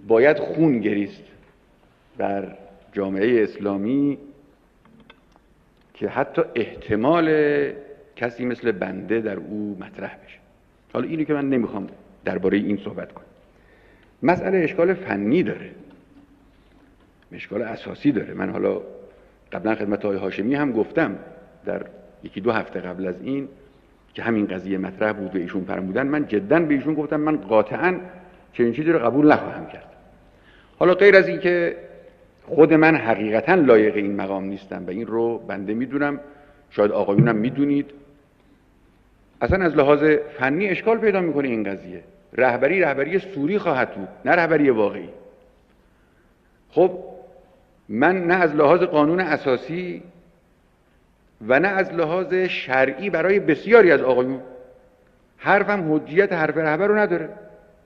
باید خون گریست بر جامعه اسلامی که حتی احتمال کسی مثل بنده در او مطرح بشه. حالا اینو که من نمیخوام درباره این صحبت کنم. مسئله اشکال فنی داره، اشکال اساسی داره. من حالا قبلا خدمت آقای هاشمی هم گفتم در یکی دو هفته قبل از این که همین قضیه مطرح بود و ایشون فرمودن، من جدا به ایشون گفتم من قاطعاً چنین چیزی رو قبول نخواهم کرد. حالا غیر از این که خود من حقیقتاً لایق این مقام نیستم و این رو بنده میدونم، شاید آقایونم میدونید، اصلا از لحاظ فنی اشکال پیدا میکنه این قضیه. رهبری سوری خواهد بود، نه رهبری واقعی. خب من نه از لحاظ قانون اساسی و نه از لحاظ شرعی برای بسیاری از آقایون حرفم حجیت حرف رهبر رو نداره.